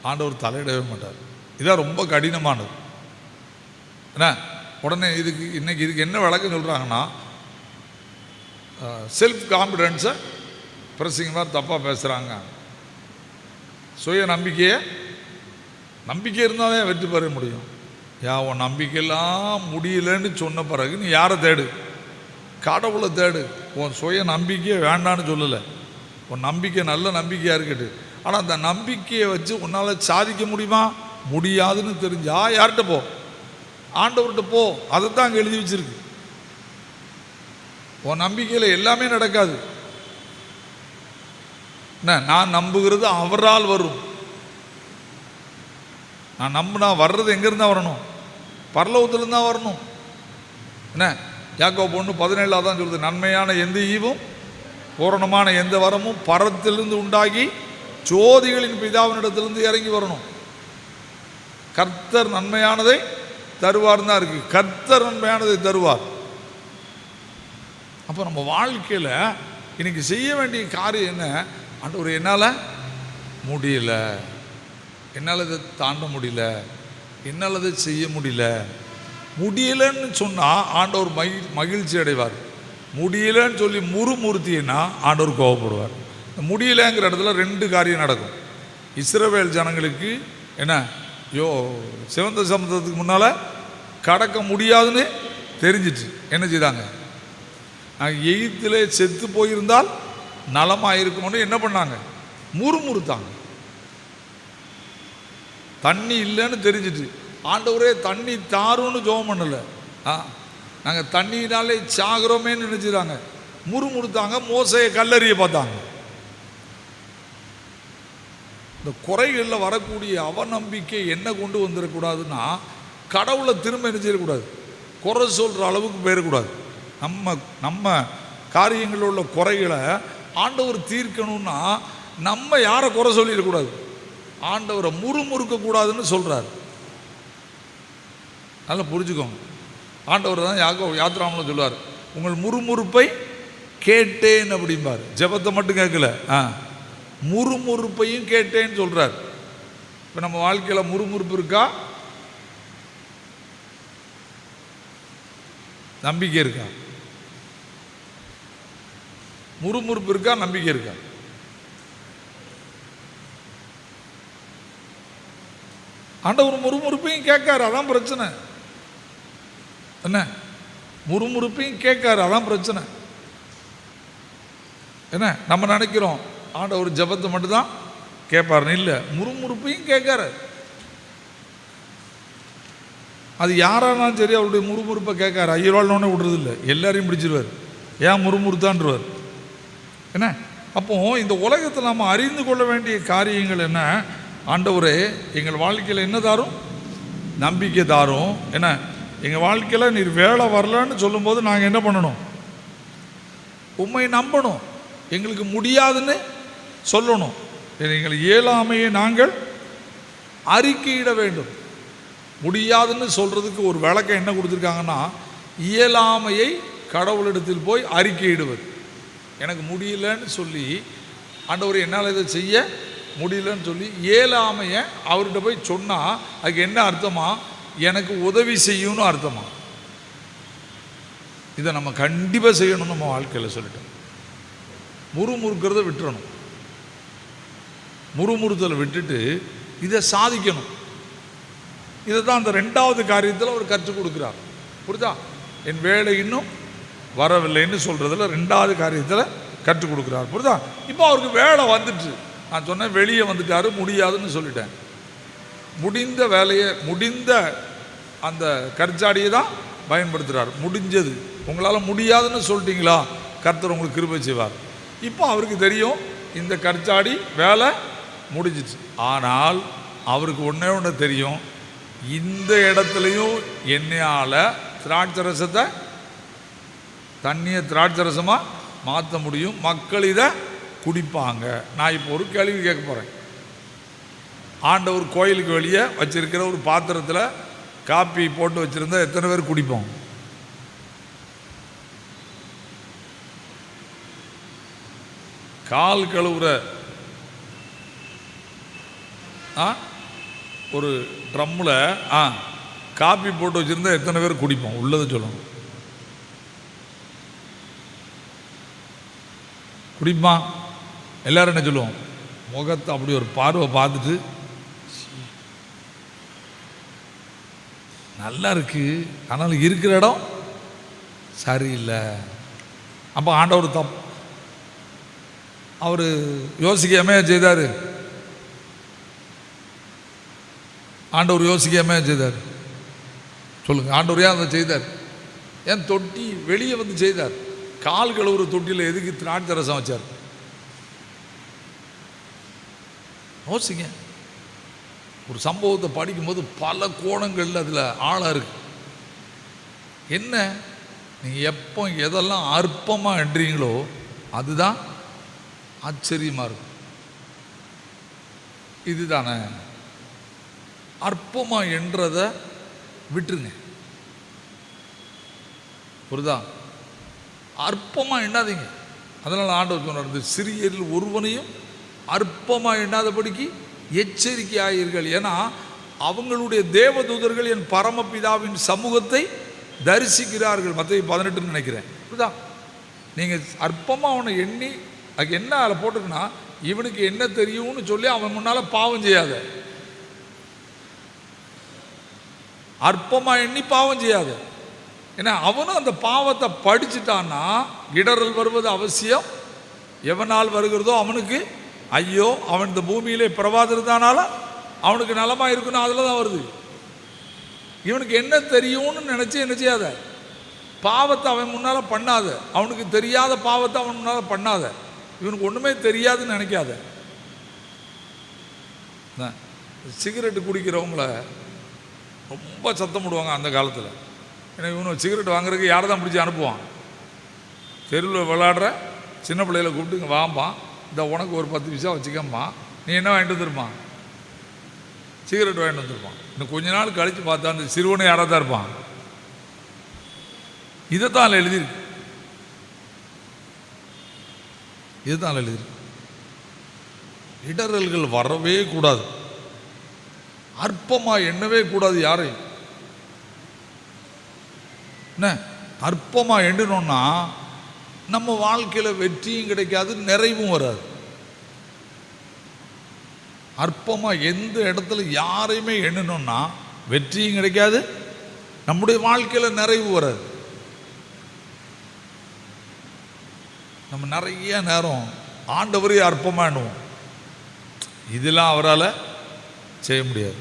ஆண்டவர் தலையிடவே மாட்டார். இதான் ரொம்ப கடினமானது. என்ன உடனே இதுக்கு என்ன விளக்கம் சொல்கிறாங்கன்னா, செல்ஃப் கான்ஃபிடென்ஸை பிரசிங் மாதிரி தப்பாக பேசுகிறாங்க. சுய நம்பிக்கை இருந்தால் தான் வெற்றி பெற முடியும். உன் நம்பிக்கையெல்லாம் முடியலன்னு சொன்ன பிறகு நீ யாரை தேடு? கடவுளை தேடு. உன் சுய நம்பிக்கையை வேண்டான்னு சொல்லலை. உன் நம்பிக்கை நல்ல நம்பிக்கையாக இருக்கட்டு. ஆனால் அந்த நம்பிக்கையை வச்சு உன்னால் சாதிக்க முடியுமா? முடியாதுன்னு தெரிஞ்சா யார்கிட்ட போ? ஆண்டவர்கிட்ட போ. அதை தான் அங்கே எழுதி வச்சிருக்கு. உன் நம்பிக்கையில் எல்லாமே நடக்காது. என்ன, நான் நம்புகிறது அவரால் வரும். நான் நம்பினா வர்றது எங்கேருந்தா வரணும்? பரலோகத்திலிருந்து தான் வரணும். என்ன, யாக்கோபு 1:17 தான் சொல்லுது, நன்மையான எந்த ஈவும் பூரணமான எந்த வரமும் பரத்திலிருந்து உண்டாகி ஜோதிகளின் பிதாவினிடத்திலிருந்து இறங்கி வரணும். கர்த்தர் நன்மையானதை தருவார் தான் இருக்கு. கர்த்தர் நன்மையானதை தருவார். அப்போ நம்ம வாழ்க்கையில் இன்னைக்கு செய்ய வேண்டிய காரியம் என்ன? ஆண்டவர், என்னால் முடியல, என்னால் இதை தாண்ட முடியல, என்னால் அதை செய்ய முடியலன்னு சொன்னால் ஆண்டவர் மகிழ்ச்சி அடைவார். முடியலன்னு சொல்லி முறுமுறுத்தினா ஆண்டவர் கோபப்படுவார். முடியலங்கிற இடத்துல 2 காரியம் நடக்கும். இஸ்ரவேல் ஜனங்களுக்கு என்ன, சிவந்த சமுத்திரத்துக்கு முன்னால் கடக்க முடியாதுன்னு தெரிஞ்சிச்சு. என்ன செய்தாங்க? நாங்கள் எகிப்திலே செத்து போயிருந்தால் நலமாக இருக்கும்னு என்ன பண்ணாங்க? முறுமுறுத்தாங்க. தண்ணி இல்லைன்னு தெரிஞ்சிட்டு ஆண்டவரே தண்ணி தாருன்னு ஜெபம் பண்ணலை. நாங்கள் தண்ணினாலே சாகிறோமேன்னு நினைச்சுதாங்க, முறுமுறுத்தாங்க. மோசையை கல்லறிய பார்த்தாங்க. இந்த குறைகளில் வரக்கூடிய அவநம்பிக்கை என்ன கொண்டு வந்துடக்கூடாதுன்னா, கடவுளை திரும்ப என்ன செய்யக்கூடாது? குறை சொல்கிற அளவுக்கு போயிடக்கூடாது. நம்ம காரியங்களில் உள்ள குறைகளை ஆண்டவர் தீர்க்கணும்னா நம்ம யாரை குறை சொல்லிடக்கூடாது? ஆண்டவரை முறுமுறுக்கக்கூடாதுன்னு சொல்கிறார். நல்லா புரிஞ்சுக்கோங்க. ஆண்டவர் தான் யாத்ராமில் சொல்லுவார், உங்கள் முறுமுறுப்பை கேட்டேன் அப்படிம்பார். ஜெபத்தை மட்டும் கேட்கல, முறுமுறுப்பையும் கேட்டேன்னு சொல்கிறார். இப்போ நம்ம வாழ்க்கையில் முறுமுறுப்பு இருக்கா? நம்பிக்கை இருக்கா? முறுமுறுப்பு இருக்கா? நம்பிக்கை இருக்கா? ஆண்டவர் முறுமுறுப்பையும் கேட்காரு, அதான் பிரச்சனை. என்ன, முறுமுறுப்பையும் கேட்காரு, அதான் பிரச்சனை. என்ன, நம்ம நினைக்கிறோம் ஆண்டவர் ஜெபத்தை மட்டும்தான் கேட்பாருன்னு. இல்லை, முறுமுறுப்பையும் கேட்காரு. அது யாரானாலும் சரி அவருடைய முறுமுறுப்பை கேட்காரு. ஐயர்வாள்னோடனே விடுறது இல்லை, எல்லாரையும் பிடிச்சிருவார். ஏன் முறுமுறுத்தான்றவர். என்ன, அப்போ இந்த உலகத்தில் நம்ம அறிந்து கொள்ள வேண்டிய காரியங்கள் என்ன? ஆண்டவரே எங்கள் வாழ்க்கையில் என்ன தாரும்? நம்பிக்கை தாரும். என்ன, எங்கள் வாழ்க்கையில் நீர் வேலை வரலன்னு சொல்லும்போது நாங்கள் என்ன பண்ணணும்? உண்மை நம்பணும். எங்களுக்கு முடியாதுன்னு சொல்லணும். எங்கள் இயலாமையை நாங்கள் அறிக்கையிட வேண்டும். முடியாதுன்னு சொல்கிறதுக்கு ஒரு விளக்கம் என்ன கொடுத்துருக்காங்கன்னா, இயலாமையை கடவுளிடத்தில் போய் அறிக்கையிடுவது. எனக்கு முடியலன்னு சொல்லி, ஆண்டவர் என்னால் இதை செய்ய முடியலன்னு சொல்லி இயலாமையை அவர்கிட்ட போய் சொன்னால் அதுக்கு என்ன அர்த்தமா? எனக்கு உதவி செய்யணும்னு அர்த்தமா? இதை நம்ம கண்டிப்பாக செய்யணும். நம்ம வாழ்க்கையில் சொல்லிட்டோம், முறுமுறுக்கிறத விட்டுறணும். முறுமுறுத்தலை விட்டுட்டு இதை சாதிக்கணும். இதை தான் அந்த 2வது காரியத்தில் அவர் கற்றுக் கொடுக்குறார். புரியுதா? என் வேலை இன்னும் வரவில்லைன்னு சொல்கிறதுல 2வது காரியத்தில் கற்றுக் கொடுக்குறார். புரியுதா? இப்போ அவருக்கு வேலை வந்துட்டு, நான் சொன்னேன் வெளியே வந்துட்டார், முடியாதுன்னு சொல்லிட்டேன். முடிந்த வேலையை, முடிந்த அந்த கற்சாடியை தான் பயன்படுத்துகிறார். முடிஞ்சது. உங்களால் முடியாதுன்னு சொல்லிட்டீங்களா, கர்த்தர் உங்களுக்கு கிருபை செய்வார். இப்போ அவருக்கு தெரியும் இந்த கற்சாடி வேலை முடிஞ்சிச்சு. ஆனால் அவருக்கு ஒன்று தெரியும், இந்த இடத்துலையும் என்னையால் திராட்சரசத்தை, தண்ணியை திராட்சரசமாக மாற்ற முடியும், மக்கள் இதை குடிப்பாங்க. நான் இப்போ ஒரு கேள்வி கேட்க போகிறேன். ஆண்டவர் கோயிலுக்கு வெளியே வச்சிருக்கிற ஒரு பாத்திரத்தில் காப்பி போட்டு வச்சுருந்தா எத்தனை பேர் குடிப்போம்? கால் கழுவுற ஒரு ட்ரம்மில் காப்பி போட்டு வச்சுருந்தா எத்தனை பேர் குடிப்போம்? உள்ளதை சொல்லணும். குடிப்பான். எல்லாரும் என்ன சொல்லுவோம்? முகத்தை அப்படி ஒரு பார்வை பார்த்துட்டு நல்லா இருக்கு, ஆனால் இருக்கிற இடம் சரியில்லை. அப்போ ஆண்டவர் அவர் யோசிக்காம செய்தார். ஆண்டவர் யோசிக்காம செய்தார். சொல்லுங்க, ஆண்டவர் ஏன் அதை செய்தார்? ஏன் தொட்டி வெளியே வந்து செய்தார்? கால் கழுவுற தொட்டியில் எதுக்கு திராட்சை ரசம் வச்சார்? யோசிங்க. ஒரு சம்பவத்தை படிக்கும்போது பல கோணங்கள் அதில் ஆழம் இருக்கு. என்ன, நீங்கள் எப்போ எதெல்லாம் அற்பமாக என்றீங்களோ அதுதான் ஆச்சரியமாக இருக்கும். இதுதானே அற்பமாக என்றதை விட்டுருங்க. புரியுதா? அற்பமாக எண்ணாதீங்க. அதனால் ஆண்டவர் சொன்னார், இந்த சிறியரில் ஒருவனையும் அற்பமாக எண்ணாதபடிக்கு எச்சரிக்கையாயிருங்கள். ஏன்னா அவங்களுடைய தேவதூதர்கள் என் பரமபிதாவின் சமூகத்தை தரிசிக்கிறார்கள். மத்தேயு 18 நினைக்கிறேன். புரியுதா? நீங்கள் அற்பமாக அவனை எண்ணி அதுக்கு என்ன அதில் போட்டுக்குன்னா, இவனுக்கு என்ன தெரியும்னு சொல்லி அவன் முன்னால் பாவம் செய்யாத. அற்பமாக எண்ணி பாவம் செய்யாத. ஏன்னா அவனும் அந்த பாவத்தை படிச்சுட்டான்னா இடரல் வருவது அவசியம். எவனால் வருகிறதோ அவனுக்கு ஐயோ, அவன் இந்த பூமியிலே பிரவாதிருந்தானால அவனுக்கு நலமாக இருக்குன்னு அதில் தான் வருது. இவனுக்கு என்ன தெரியும்னு நினச்சி என்ன செய்யாத, பாவத்தை அவன் முன்னால் பண்ணாத. அவனுக்கு தெரியாத பாவத்தை அவன் முன்னால் பண்ணாத. இவனுக்கு ஒன்றுமே தெரியாதுன்னு நினைக்காத. சிகரெட்டு குடிக்கிறவங்கள ரொம்ப சத்தம் போடுவாங்க அந்த காலத்தில். ஏன்னா இவனு சிகரெட் வாங்குறதுக்கு யாரை தான் பிடிச்சி அனுப்புவான்? தெருவில் விளையாடுற சின்ன பிள்ளைகளை கூப்பிட்டு இங்கே வாம்பான், இந்த உனக்கு ஒரு 10 பைசா வச்சுக்கம்மா, நீ என்ன வாங்கிட்டு வந்துருப்பான்? சிகரெட் வாங்கிட்டு வந்துருப்பான். இன்னும் கொஞ்ச நாள் கழித்து பார்த்தா அந்த சிறுவனை யாராக தான் இருப்பான். இதைத்தான் எழுதியிருக்கு. இதுதான் எழுதியிருக்கு. இடரல்கள் வரவே கூடாது. அற்பமாக எண்ணவே கூடாது யாரையும். என்ன அற்பமாக எண்ணினோம்னா நம்ம வாழ்க்கையில் வெற்றியும் கிடைக்காது, நிறைவும் வராது. அற்பமாக எந்த இடத்துல யாரையுமே எண்ணினோம்னா வெற்றியும் கிடைக்காது, நம்முடைய வாழ்க்கையில் நிறைவு வராது. நம்ம நிறைய நேரம் ஆண்டவரே அற்பமாக எண்ணுவோம். இதெல்லாம் அவரால் செய்ய முடியாது,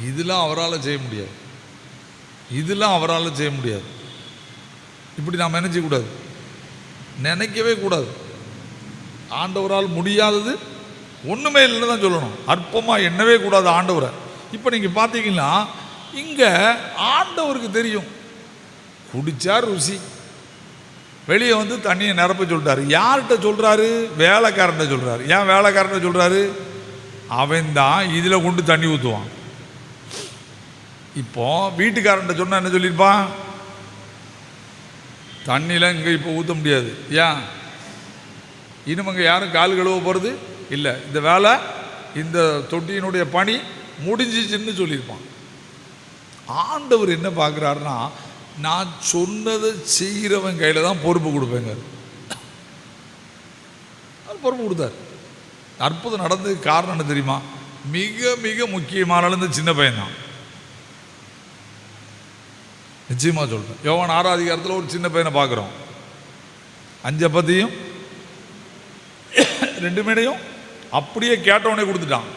இதெல்லாம் அவரால் செய்ய முடியாது, இதெல்லாம் அவரால் செய்ய முடியாது. இப்படி நாம் என்ன செய்யக்கூடாது, நினைக்கவே கூடாது. ஆண்டவரால் முடியாதது ஒன்றுமே இல்லைன்னு தான் சொல்லணும். அற்பமாக எண்ணவே கூடாது ஆண்டவரை. இப்போ நீங்கள் பார்த்தீங்கன்னா இங்கே ஆண்டவருக்கு தெரியும், குடிச்சா ருசி, வெளியே வந்து தண்ணியை நிரப்ப சொல்லிட்டாரு. யார்கிட்ட சொல்கிறாரு? வேலைக்காரன்ட்ட சொல்கிறாரு. ஏன் வேலைக்காரன்ட்ட சொல்கிறாரு? அவன் தான் இதில் கொண்டு தண்ணி ஊற்றுவான். இப்போ வீட்டுக்காரன்ட்ட சொன்னால் என்ன சொல்லியிருப்பான்? தண்ணியில் இங்கே இப்போ ஊற்ற முடியாது. ஏன்? இனிமங்க யாரும் கால் கழுவ போகிறது இல்லை, இந்த வேலை இந்த தொட்டியினுடைய பணி முடிஞ்சிச்சுன்னு சொல்லியிருப்பான். ஆண்டவர் என்ன பார்க்குறாருன்னா, நான் சொன்னதை செய்கிறவன் கையில் தான் பொறுப்பு கொடுப்பேங்க. பொறுப்பு கொடுத்தார். அற்புதம் நடந்ததுக்கு காரணம் என்ன தெரியுமா? மிக மிக முக்கியமான இந்த சின்ன பையன்தான். நிச்சயமாக சொல்கிறேன். யோவான் 6ஆம் அதிகாரத்தில் ஒரு சின்ன பையனை பார்க்குறோம். 5 அப்பத்தையும் 2 மீனையும் அப்படியே கேட்டவனே கொடுத்துட்டான்.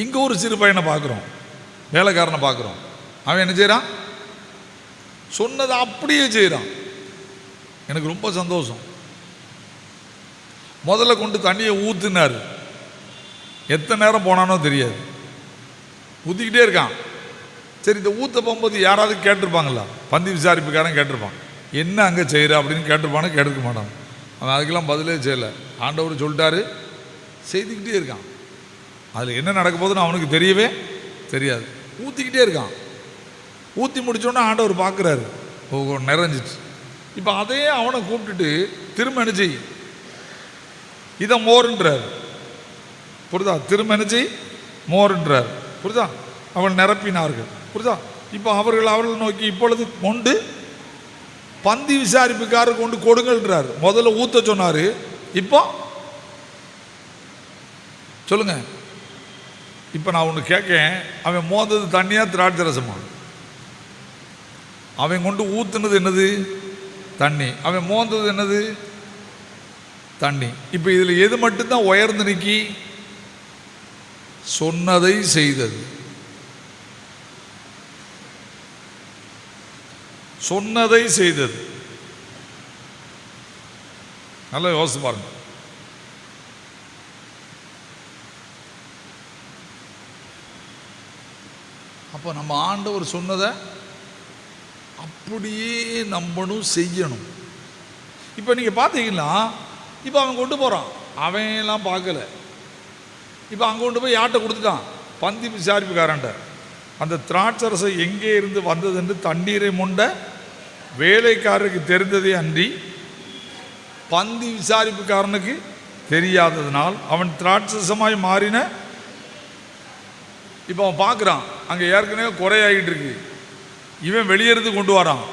இங்கே ஒரு சிறு பையனை பார்க்குறோம், வேலைக்காரனை பார்க்குறோம். அவன் என்ன செய்கிறான்? சொன்னதை அப்படியே செய்கிறான். எனக்கு ரொம்ப சந்தோஷம். முதல்ல கொண்டு தண்ணியை ஊற்றுனார். எத்தனை நேரம் போனானோ தெரியாது, ஊற்றிக்கிட்டே இருக்கான். சரி, இந்த ஊற்ற போகும்போது யாராவது கேட்டிருப்பாங்களா? பந்தி விசாரிப்புக்காரன் கேட்டிருப்பான், என்ன அங்கே செய்கிற அப்படின்னு கேட்டிருப்பானு? கேட்டுக்க மாட்டான். அவன் அதுக்கெல்லாம் பதிலே செய்யலை. ஆண்டவர் சொல்லிட்டாரு, செய்துக்கிட்டே இருக்கான். அதில் என்ன நடக்க போகுதுன்னு அவனுக்கு தெரியவே தெரியாது. ஊற்றிக்கிட்டே இருக்கான். ஊற்றி முடித்தோன்னே ஆண்டவர் பார்க்குறாரு, ஓ நிறைஞ்சிச்சு. இப்போ அதையே அவனை கூப்பிட்டுட்டு திரும்ப என்ன செய், இதை மோருன்றார். புரிதா? திரும்ப என்ன செய், மோர்ன்றார். புரியுதா? அவள் நிரப்பினார்கள். புரியுதா? இப்போ அவர்கள் நோக்கி இப்பொழுது கொண்டு பந்தி விசாரிப்புக்காரர் கொண்டு கொடுங்கள்ன்றார். முதல்ல ஊத்த சொன்னார், இப்போ சொல்லுங்க. இப்போ நான் ஒன்று கேட்கேன், அவன் மோந்தது தண்ணியா திராட்சை ரசமா? அவன் கொண்டு ஊத்துனது என்னது? தண்ணி. அவன் மோந்தது என்னது? தண்ணி. இப்போ இதில் எது மட்டும்தான் உயர்ந்து நிற்கி? சொன்னதை செய்தது. சொன்னதை செய்தது. நல்லா யோசிச்சு பாருங்க. அப்போ நம்ம ஆண்டவர் சொன்னதை அப்படியே நம்பணும், செய்யணும். இப்போ நீங்கள் பார்த்தீங்கன்னா, இப்போ அவன் கொண்டு போகிறான், அவன்லாம் பார்க்கல. இப்போ அங்கே கொண்டு போய் யார்கிட்ட கொடுத்துட்டான்? பந்தி விசாரிப்புக்காரன்ட்ட. அந்த திராட்சரசை எங்கே இருந்து வந்தது என்று தண்ணீரை முண்ட வேலைக்காரருக்கு தெரிந்ததே அன்றி பந்தி விசாரிப்புக்காரனுக்கு தெரியாததுனால் அவன் திராட்சரசமாய் மாறின. இப்போ அவன் பார்க்குறான், அங்கே ஏற்கனவே குறையாகிட்டு இருக்கு. இவன் வெளியேறது கொண்டு வரான்.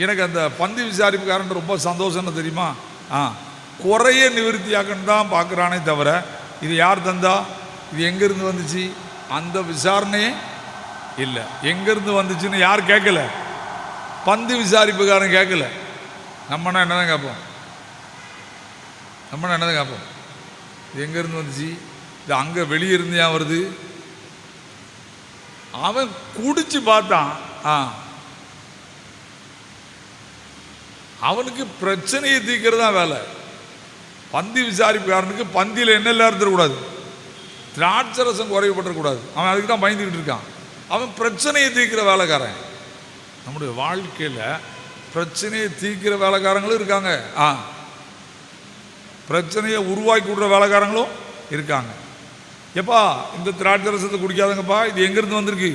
எனக்கு அந்த பந்தி விசாரிப்புக்காரன் ரொம்ப சந்தோஷம்னு தெரியுமா? குறைய நிவர்த்தியாக்கன்னு தான் பார்க்குறானே தவிர இது யார் தந்தா, இது எங்கேருந்து வந்துச்சு, அந்த விசாரணையே இல்லை. எங்கேருந்து வந்துச்சுன்னு யார் கேட்கல? பந்தி விசாரிப்புக்காரன் கேட்கல. நம்மனா என்னதான் கேட்போம்? நம்மனா என்னதான் கேட்போம்? இது எங்கேருந்து வந்துச்சு, இது அங்கே வெளியே இருந்து ஏன் வருது? அவன் குடிச்சு பார்த்தான். அவனுக்கு பிரச்சனையை தீர்க்கிறதா வேலை. பந்தி விசாரிப்புக்காரனுக்கு பந்தியில் என்னெல்லாம் இருந்துடக்கூடாது, திராட்சரசம் குறைவுபட்டுறக்கூடாது. அவன் அதுக்கு தான் பயந்துக்கிட்டு இருக்கான். அவன் பிரச்சனையை தீர்க்கிற வேலைக்காரன். நம்முடைய வாழ்க்கையில் பிரச்சனையை தீர்க்கிற வேலைக்காரங்களும் இருக்காங்க, பிரச்சனையை உருவாக்கி விடுற வேலைக்காரங்களும் இருக்காங்க. எப்பா இந்த திராட்சரசத்தை குடிக்காதங்கப்பா, இது எங்கேருந்து வந்திருக்கு,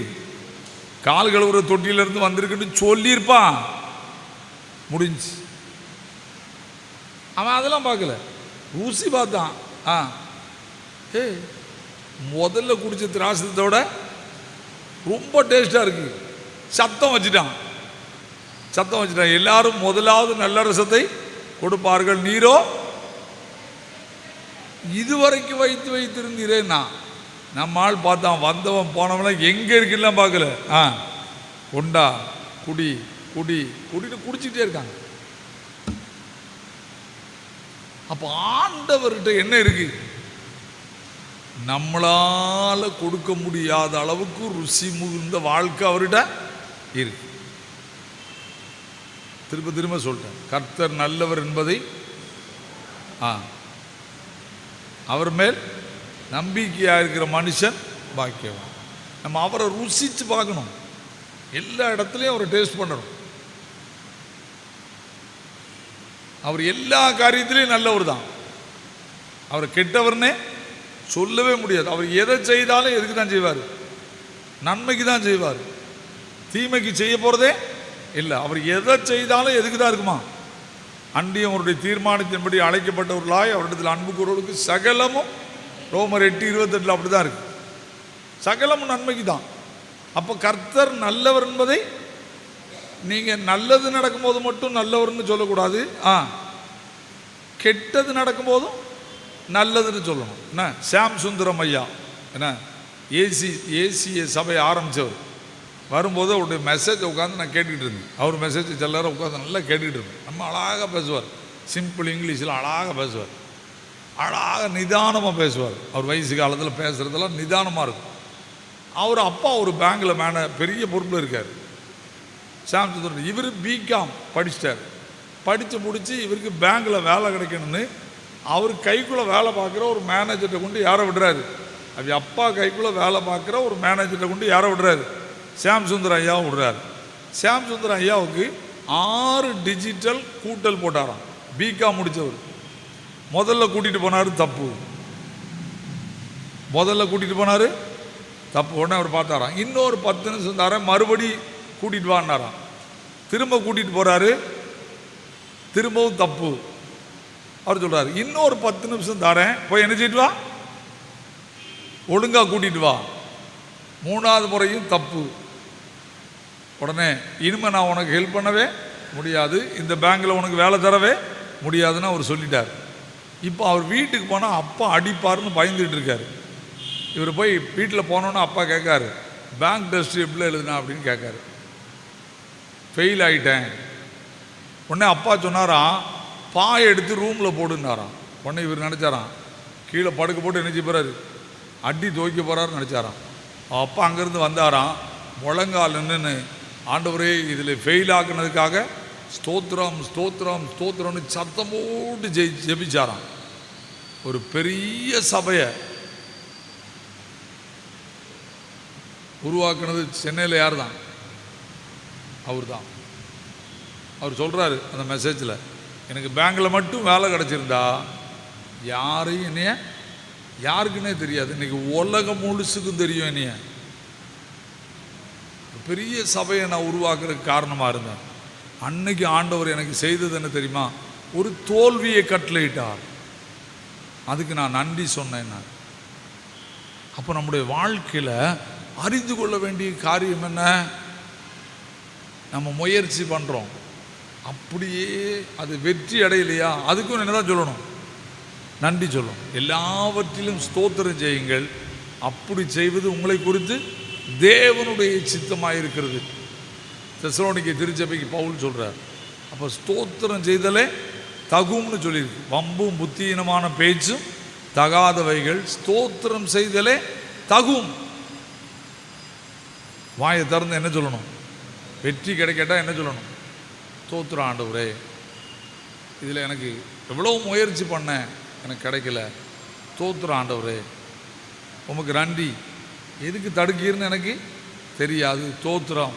கால் கழுவுற தொட்டியிலேருந்து வந்திருக்குன்னு சொல்லியிருப்பான், முடிஞ்சு. அவன் அதெல்லாம் பார்க்கல, ருசி பார்த்தான். முதல்ல குடிச்ச திராட்சத்தோட ரொம்ப டேஸ்டாக இருக்கு, சத்தம் வச்சுட்டான். எல்லாரும் முதலாவது நல்ல ரசத்தை கொடுப்பார்கள், நீரோ இதுவரைக்கும் வைத்திருந்தீரேன்னா. நம்ம ஆள் பார்த்தான், வந்தவன் போனவன் எங்கே இருக்குலாம் பார்க்கல. கொண்டா குடி குடி குடின்னு குடிச்சிட்டே இருக்காங்க. அப்போ ஆண்டவர்கிட்ட என்ன இருக்கு? நம்மளால கொடுக்க முடியாத அளவுக்கு ருசி மிகுந்த வாழ்க்கை அவர்கிட்ட இருக்கு. திரும்ப திரும்ப சொல்றேன், கர்த்தர் நல்லவர் என்பதை அவர் மேல் நம்பிக்கையாக இருக்கிற மனுஷன் பாக்கியவான். நம்ம அவரை ருசித்து பார்க்கணும், எல்லா இடத்துலையும் அவரை டேஸ்ட் பண்ணணும். அவர் எல்லா காரியத்திலையும் நல்லவர் தான். அவர் கெட்டவர்னே சொல்லவே முடியாது. அவர் எதை செய்தாலும் எதுக்கு தான் செய்வார்? நன்மைக்கு தான் செய்வார், தீமைக்கு செய்ய போகிறதே இல்லை. அவர் எதை செய்தாலும் எதுக்கு தான் இருக்குமா? அன்றியும் அவருடைய தீர்மானத்தின்படி அழைக்கப்பட்டவர்களாய் அவரிடத்தில் அன்பு கூறுவதற்கு சகலமும், ரோமர் 8:28 அப்படி தான் இருக்கு, சகலமும் நன்மைக்கு தான். அப்போ கர்த்தர் நல்லவர் என்பதை நீங்கள் நல்லது நடக்கும்போது மட்டும் நல்லவர்னு சொல்லக்கூடாது, கெட்டது நடக்கும்போதும் நல்லதுன்னு சொல்லணும். என்ன சாம் சுந்தரம் ஐயா என்ன ஏசிய சபை ஆரம்பித்தவர் வரும்போது அவருடைய மெசேஜ் உட்காந்து நான் கேட்டுக்கிட்டு இருந்தேன். அவர் மெசேஜ் எல்லாரும் உட்காந்து நல்லா கேட்டுக்கிட்டு இருந்தேன். நம்ம அழகாக பேசுவார், சிம்பிள் இங்கிலீஷில் அழகாக பேசுவார், அழகாக நிதானமாக பேசுவார். அவர் வயசு காலத்தில் பேசுகிறதெல்லாம் நிதானமாக இருக்கும். அவர் அப்பா ஒரு பேங்கில் பெரிய பொறுப்பில் இருக்கார், சாம் சுந்தரம். இவர் பிகாம் படிச்சிட்டார், படித்து முடித்து இவருக்கு பேங்கில் வேலை கிடைக்கணும்னு அவர் கைக்குள்ளே வேலை பார்க்குற ஒரு மேனேஜர்கிட்ட கொண்டு யாரை விடுறாரு? அது அப்பா கைக்குள்ளே வேலை பார்க்குற ஒரு மேனேஜர்கிட்ட கொண்டு யாரை விடுறாரு? சாம் சுந்தரம் ஐயாவும் விடுறாரு. சாம் சுந்தரம் ஐயாவுக்கு 6 டிஜிட்டல் கூட்டல் போட்டாராம். பிகாம் முடித்தவர் முதல்ல கூட்டிகிட்டு போனார், தப்பு. முதல்ல கூட்டிகிட்டு போனார், தப்பு. உடனே அவர் பார்த்தாராம், இன்னொரு 10 நிமிஷம் தரேன், மறுபடி கூட்டிகிட்டு வான்னாராம். திரும்ப கூட்டிகிட்டு போகிறாரு, திரும்பவும் தப்பு. அவர் சொல்கிறார், இன்னொரு 10 நிமிஷம் தரேன், போய் என்ன செய்யிட்டு வா. ஒழுங்காக கூட்டிகிட்டு வா. 3வது முறையும் தப்பு. உடனே இனிமேல் நான் உனக்கு ஹெல்ப் பண்ணவே முடியாது, இந்த பேங்கில் உனக்கு வேலை தரவே முடியாதுன்னு அவர் சொல்லிட்டார். இப்போ அவர் வீட்டுக்கு போனால் அப்பா அடிப்பார்னு பயந்துட்டு இருக்காரு. இவர் போய் வீட்டில் போனோன்னு அப்பா கேட்காரு, பேங்க் டெஸ்ட் எப்படி எழுதுனா அப்படின்னு கேட்காரு. ஃபெயில் ஆகிட்டேன். உடனே அப்பா சொன்னாராம், பாயை எடுத்து ரூமில் போடுன்னாராம். உடனே இவர் நினச்சாராம் கீழே படுக்க போட்டு நினச்சி போகிறாரு, அடி துவைக்க போகிறாருன்னு நினச்சாராம். அப்பா அங்கேருந்து வந்தாராம், முழங்கால் நின்று, ஆண்டவரே இதில் ஃபெயில் ஆக்குனதுக்காக ஸ்தோத்திரம் ஸ்தோத்திரம் ஸ்தோத்திரம்னு சத்தமோடு ஜெபிச்சாராம். ஒரு பெரிய சபையை உருவாக்குனது சென்னையில் யார் தான்? அவர் தான். அவர் சொல்கிறாரு அந்த மெசேஜில், எனக்கு பேங்கில் மட்டும் வேலை கிடச்சிருந்தா யாரையும் என்னைய யாருக்குன்னே தெரியாது, இன்றைக்கி உலகம் முழுசுக்கும் தெரியும் என்னைய. பெரிய சபையை நான் உருவாக்குறதுக்கு காரணமாக இருந்தேன். அன்னைக்கு ஆண்டவர் எனக்கு செய்தது என்ன தெரியுமா? ஒரு தோல்வியை கட்டளையிட்டார். அதுக்கு நான் நன்றி சொன்னேன். நான் அப்போ நம்முடைய வாழ்க்கையில் அறிந்து கொள்ள வேண்டிய காரியம் என்ன? நம்ம முயற்சி பண்ணுறோம், அப்படியே அது வெற்றி அடையலையா, அதுக்கும் என்ன தான் சொல்லணும்? நன்றி சொல்லணும். எல்லாவற்றிலும் ஸ்தோத்திரம் செய்யுங்கள், அப்படி செய்வது உங்களை குறித்து தேவனுடைய சித்தமாக இருக்கிறது. தெசலோனிக்கே திருச்சபைக்கு பவுல் சொல்கிறார். அப்போ ஸ்தோத்திரம் செய்தலே தகும்னு சொல்லியிருக்கு. வம்பும் புத்தியினமான பேச்சும் தகாதவைகள் ஸ்தோத்திரம் செய்தலே தகும். வாயை திறந்து என்ன சொல்லணும்? வெற்றி கிடைக்கட்டா என்ன சொல்லணும்? ஸ்தோத்திரம் ஆண்டவரே, இதில் எனக்கு எவ்வளோ முயற்சி பண்ணேன், எனக்கு கிடைக்கல, ஸ்தோத்திரம் ஆண்டவரே, உமக்கு நன்றி. எதுக்கு தடுக்கீர்னு எனக்கு தெரியாது, ஸ்தோத்திரம்.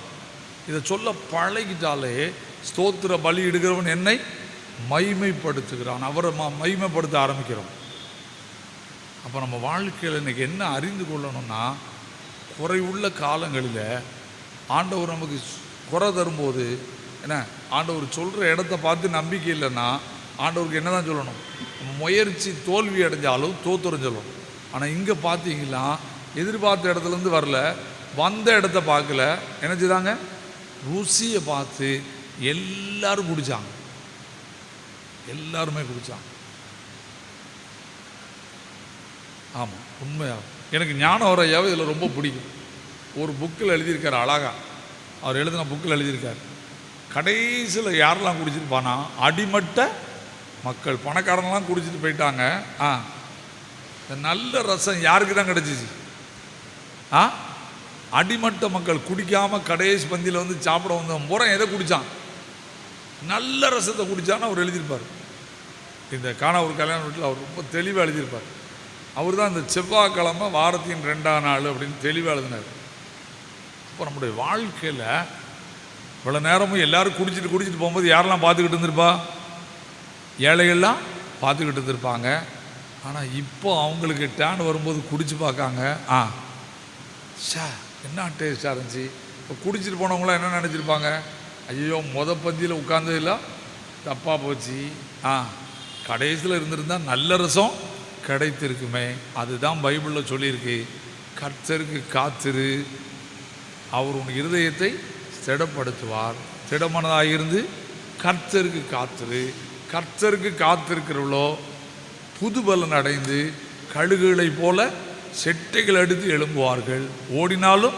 இதை சொல்ல பழகிட்டாலே ஸ்தோத்திர பலி இடுகிறவன் என்னை மகிமைப்படுத்துகிறான், அவரை மகிமைப்படுத்த ஆரம்பிக்கிறோம். அப்போ நம்ம வாழ்க்கையில் இன்றைக்கி என்ன அறிந்து கொள்ளணும்னா, குறைவுள்ள காலங்களில் ஆண்டவர் நமக்கு குறை தரும்போது என்ன, ஆண்டவர் சொல்கிற இடத்த பார்த்து நம்பிக்கை இல்லைன்னா ஆண்டவருக்கு என்ன தான் சொல்லணும்? முயற்சி தோல்வி அடைஞ்சாலும் ஸ்தோத்திரம் சொல்லணும். ஆனால் இங்கே பார்த்தீங்களா, எதிர்பார்த்த இடத்துலேருந்து வரல, வந்த இடத்த பார்க்கல, என்ன செய்தாங்க? ருசியை பார்த்து எல்லாரும் குடித்தாங்க, எல்லாருமே குடித்தாங்க. ஆமாம், உண்மையாக எனக்கு ஞானவரையாவே இதில் ரொம்ப பிடிக்கும். ஒரு புக்கில் எழுதியிருக்கார் அழகா, அவர் எழுதின புக்கில் எழுதியிருக்கார், கடைசியில் யாரெல்லாம் குடிச்சிருப்பானா, அடிமட்ட மக்கள். பணக்காரங்களாம் குடிச்சிட்டு போயிட்டாங்க. இந்த நல்ல ரசம் யாருக்கு தான் கிடச்சிச்சு? அடிமட்ட மக்கள் குடிக்காமல் கடைசி பந்தியில் வந்து சாப்பிட வந்த முறை எதை குடித்தான்? நல்ல ரசத்தை குடித்தான்னு அவர் எழுதியிருப்பார். இந்த ஒரு கல்யாண வீட்டில் அவர் ரொம்ப தெளிவாக எழுதியிருப்பார். அவர் தான் இந்த செவ்வாய்க்கிழமை வாரத்தின் 2ஆம் நாள் அப்படின்னு தெளிவாக எழுதினார். இப்போ நம்முடைய வாழ்க்கையில் இவ்வளோ நேரமும் எல்லோரும் குடிச்சிட்டு போகும்போது யாரெல்லாம் பார்த்துக்கிட்டு இருந்திருப்பா? ஏழைகள்லாம் பார்த்துக்கிட்டு இருந்திருப்பாங்க. ஆனால் இப்போ அவங்களுக்கு டேன் வரும்போது குடிச்சு பார்க்காங்க, என்ன டேஸ்டாக இருந்துச்சு. இப்போ குடிச்சிட்டு போனவங்களாம் என்ன நினச்சிருப்பாங்க? ஐயோ, பந்தியில் உட்கார்ந்ததில்ல தப்பாக போச்சு, கடைசியில் இருந்திருந்தால் நல்ல ரசம் கிடைத்திருக்குமே. அதுதான் பைபிளில் சொல்லியிருக்கு, கர்த்தருக்கு காத்திரு, அவர் உன் இருதயத்தை திடப்படுத்துவார். திடமனதாக இருந்து கர்த்தருக்கு காத்திரு. கர்த்தருக்கு காத்திருக்கிறவளோ புது பலன் அடைந்து கழுகுகளை போல செட்டைகள் அடித்து எழும்புவார்கள். ஓடினாலும்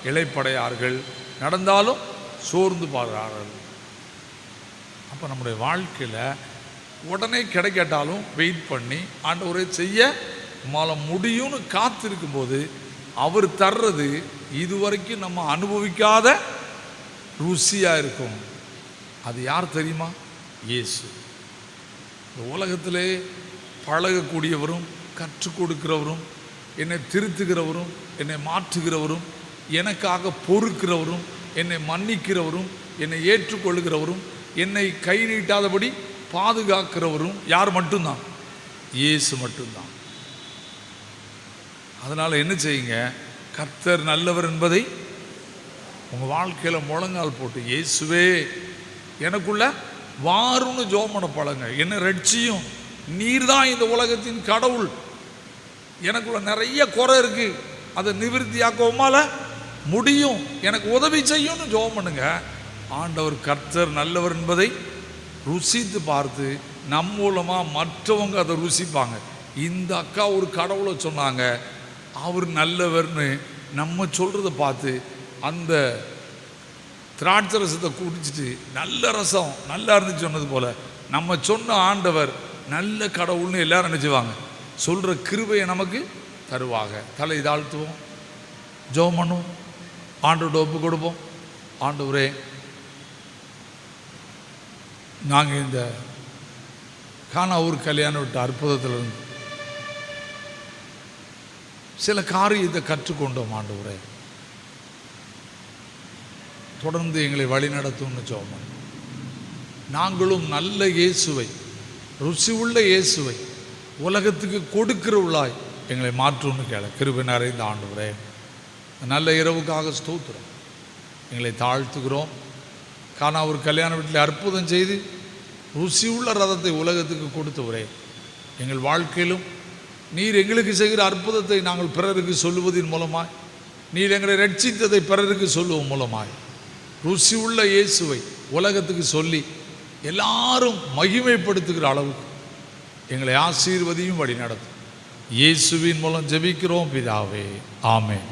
இளைப்படையார்கள், நடந்தாலும் சோர்ந்து பாடுறார்கள். அப்போ நம்முடைய வாழ்க்கையில் உடனே கிடைக்கட்டாலும் வெயிட் பண்ணி ஆண்டவரை செய்ய முடியும்னு காத்திருக்கும் போது அவர் தர்றது இதுவரைக்கும் நம்ம அனுபவிக்காத ருசியாக இருக்கும். அது யார் தெரியுமா? இயேசு. இந்த உலகத்திலே பழகக்கூடியவரும், கற்றுக் கொடுக்கிறவரும், என்னை திருத்துகிறவரும், என்னை மாற்றுகிறவரும், எனக்காக பொறுக்கிறவரும், என்னை மன்னிக்கிறவரும், என்னை ஏற்றுக்கொள்ளுகிறவரும், என்னை கை நீட்டாதபடி பாதுகாக்கிறவரும் யார் மட்டும்தான்? இயேசு மட்டும்தான். அதனால் என்ன செய்யுங்க, கர்த்தர் நல்லவர் என்பதை உங்கள் வாழ்க்கையில் முழங்கால் போட்டு, இயேசுவே எனக்குள்ள வாருன்னு ஜெபம் பண்ண பழங்க, என்னை ரட்சியும், நீர் தான் இந்த உலகத்தின் கடவுள், எனக்குள்ள நிறைய குறை இருக்குது, அதை நிவர்த்தியாக்கவுமால முடியும், எனக்கு உதவி செய்யும்னு ஜெபம் பண்ணுங்க. ஆண்டவர் கர்த்தர் நல்லவர் என்பதை ருசித்து பார்த்து நம் மூலமாக மற்றவங்க அதை ருசிப்பாங்க. இந்த அக்கா ஒரு கடவுளை சொன்னாங்க, அவர் நல்லவர்னு நம்ம சொல்கிறத பார்த்து அந்த திராட்சை ரசத்தை குடிச்சிட்டு நல்ல ரசம் நல்லா இருந்துச்சு சொன்னது போல் நம்ம சொன்ன ஆண்டவர் நல்ல கடவுள்னு எல்லாரும் நினச்சிவாங்க, சொல்கிற கிருபையை நமக்கு தருவாங்க. தலை தாழ்த்துவோம், ஜெபம் பண்ணுவோம், ஆண்டவர்கிட்ட ஒப்பு கொடுப்போம். ஆண்டவரே, நாங்கள் இந்த கானாவூர் கல்யாண விட்ட அற்புதத்திலிருந்து சில காரியத்தை கற்றுக்கொண்டோம். ஆண்டவரே, தொடர்ந்து எங்களை வழி நடத்தும்னு ஜெபம். நாங்களும் நல்ல இயேசுவை, ருசி உள்ள இயேசுவை உலகத்துக்கு கொடுக்கிறவளாய் எங்களை மாற்றும்னு கிருபை நிறைந்த ஆண்டவரே, நல்ல இரவுக்காக ஸ்தோத்திரம். எங்களை தாழ்த்துகிறோம். கானாவூர் கல்யாண வீட்டில் அற்புதம் செய்து ருசி உள்ள ரதத்தை உலகத்துக்கு கொடுத்தவரே, எங்கள் வாழ்க்கையிலும் நீர் எங்களுக்கு செய்கிற அற்புதத்தை நாங்கள் பிறருக்கு சொல்லுவதன் மூலமாய், நீர் எங்களை ரட்சித்ததை பிறருக்கு சொல்லுவதன் மூலமாய் ருசி உள்ள இயேசுவை உலகத்துக்கு சொல்லி எல்லாரும் மகிமைப்படுத்துகிற அளவுக்கு எங்களை ஆசீர்வதியும் வழி நடத்தும். இயேசுவின் மூலம் ஜெபிக்கிறோம் பிதாவே, ஆமென்.